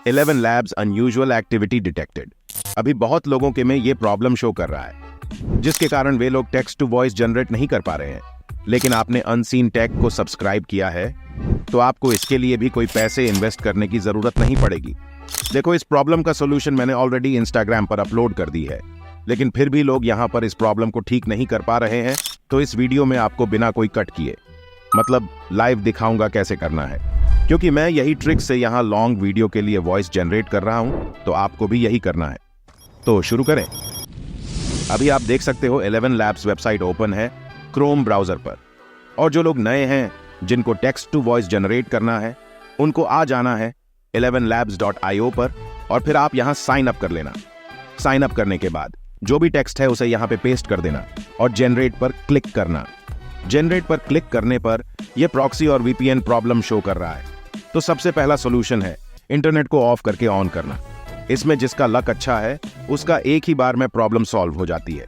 11 Labs unusual activity detected. अभी बहुत लोगों के में ये प्रॉब्लम शो कर रहा है, जिसके कारण वे लोग टेक्स्ट टू वॉइस जनरेट नहीं कर पा रहे हैं। लेकिन आपने अनसीन टेक को सब्सक्राइब किया है, तो आपको इसके लिए भी कोई पैसे इन्वेस्ट करने की जरूरत नहीं पड़ेगी। देखो, इस प्रॉब्लम का सोल्यूशन मैंने ऑलरेडी इंस्टाग्राम पर अपलोड कर दी है, लेकिन फिर भी लोग यहाँ पर इस प्रॉब्लम को ठीक नहीं कर पा रहे हैं। तो इस वीडियो में आपको बिना कोई कट किए, मतलब लाइव दिखाऊंगा कैसे करना है, क्योंकि मैं यही ट्रिक से यहाँ लॉन्ग वीडियो के लिए वॉइस जनरेट कर रहा हूँ, तो आपको भी यही करना है। तो शुरू करें। अभी आप देख सकते हो 11 Labs वेबसाइट ओपन है क्रोम ब्राउजर पर, और जो लोग नए हैं जिनको टेक्स्ट टू वॉइस जनरेट करना है, उनको आ जाना है 11labs.io पर, और फिर आप यहाँ साइन अप कर लेना। साइन अप करने के बाद जो भी टेक्स्ट है उसे यहाँ पे पेस्ट कर देना और जनरेट पर क्लिक करना। जनरेट पर क्लिक करने पर यह प्रॉक्सी और वीपीएन प्रॉब्लम शो कर रहा है। तो सबसे पहला सॉल्यूशन है इंटरनेट को ऑफ करके ऑन करना। इसमें जिसका लक अच्छा है उसका एक ही बार में प्रॉब्लम सॉल्व हो जाती है।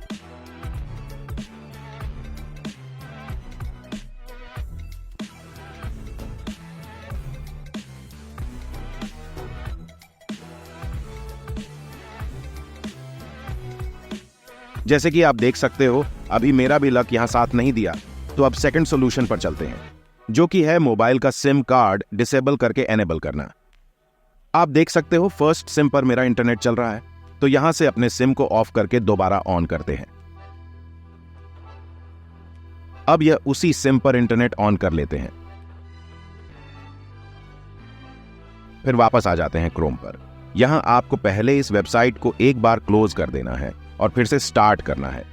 जैसे कि आप देख सकते हो, अभी मेरा भी लक यहां साथ नहीं दिया। तो अब सेकंड सॉल्यूशन पर चलते हैं, जो कि है मोबाइल का सिम कार्ड डिसेबल करके एनेबल करना। आप देख सकते हो फर्स्ट सिम पर मेरा इंटरनेट चल रहा है, तो यहां से अपने सिम को ऑफ करके दोबारा ऑन करते हैं। अब यह उसी सिम पर इंटरनेट ऑन कर लेते हैं। फिर वापस आ जाते हैं क्रोम पर। यहां आपको पहले इस वेबसाइट को एक बार क्लोज कर देना है और फिर से स्टार्ट करना है,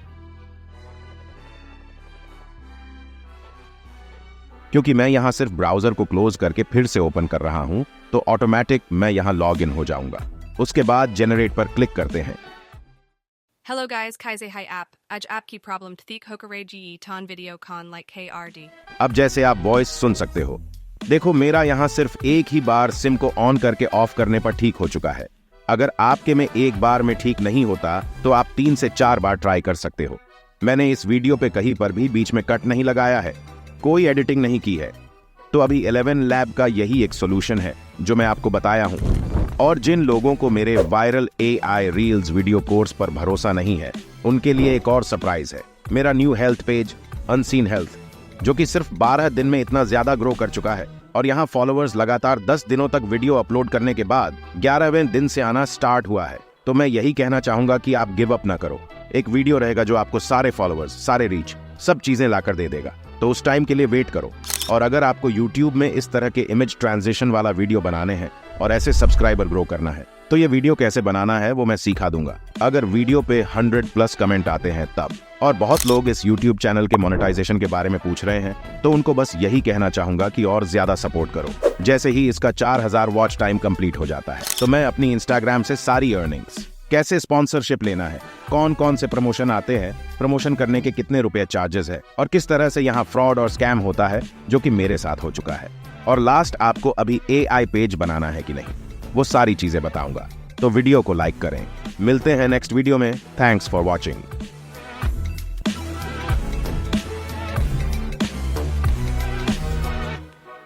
क्योंकि मैं यहां सिर्फ ब्राउजर को क्लोज करके फिर से ओपन कर रहा हूं, तो ऑटोमेटिक मैं यहां लॉग इन हो जाऊंगा। उसके बाद जनरेट पर क्लिक करते हैं। Hello guys, Kaize Hai app. आज आपकी प्रॉब्लम ठीक हो करेगी टॉन वीडियो कॉन लाइक KRD। अब जैसे आप वॉइस सुन सकते हो, देखो मेरा यहां सिर्फ एक ही बार सिम को ऑन करके ऑफ करने पर ठीक हो चुका है। अगर आपके में एक बार में ठीक नहीं होता तो आप 3 से 4 बार ट्राई कर सकते हो। मैंने इस वीडियो पे कहीं पर भी बीच में कट नहीं लगाया है, कोई एडिटिंग नहीं की है। तो अभी 11 Lab का यही एक सॉल्यूशन है जो मैं आपको बताया हूं। और जिन लोगों को मेरे viral AI reels video course पर भरोसा नहीं है, उनके लिए एक और सरप्राइज है। मेरा new health page unseen health, जो कि सिर्फ 12 दिन में इतना ज्यादा ग्रो कर चुका है, और यहाँ फॉलोअर्स लगातार 10 दिनों तक वीडियो अपलोड करने के बाद 11वें दिन से आना स्टार्ट हुआ है। तो मैं यही कहना चाहूंगा कि आप गिव अप ना करो। एक वीडियो रहेगा जो आपको सारे फॉलोअर्स, सारे रीच, सब चीजें लाकर दे देगा। तो उस टाइम के लिए वेट करो। और अगर आपको YouTube में इस तरह के इमेज ट्रांजिशन वाला वीडियो बनाने हैं और ऐसे सब्सक्राइबर ग्रो करना है, तो ये वीडियो कैसे बनाना है वो मैं सिखा दूंगा। अगर वीडियो पे 100+ कमेंट आते हैं तब। और बहुत लोग इस YouTube चैनल के मोनेटाइजेशन के बारे में पूछ रहे हैं, तो उनको बस यही कहना चाहूंगा कि और ज्यादा सपोर्ट करो। जैसे ही इसका 4000 वॉच टाइम कंप्लीट हो जाता है, तो मैं अपनी इंस्टाग्राम से सारी अर्निंग्स, कैसे स्पॉन्सरशिप लेना है, कौन कौन से प्रमोशन आते हैं, प्रमोशन करने के कितने रुपए चार्जेस है, और किस तरह से यहाँ फ्रॉड और स्कैम होता है, जो कि मेरे साथ हो चुका है, और लास्ट आपको अभी AI पेज बनाना है कि नहीं, वो सारी चीजें बताऊंगा। तो वीडियो को लाइक करें। मिलते हैं नेक्स्ट वीडियो में। Thanks for watching.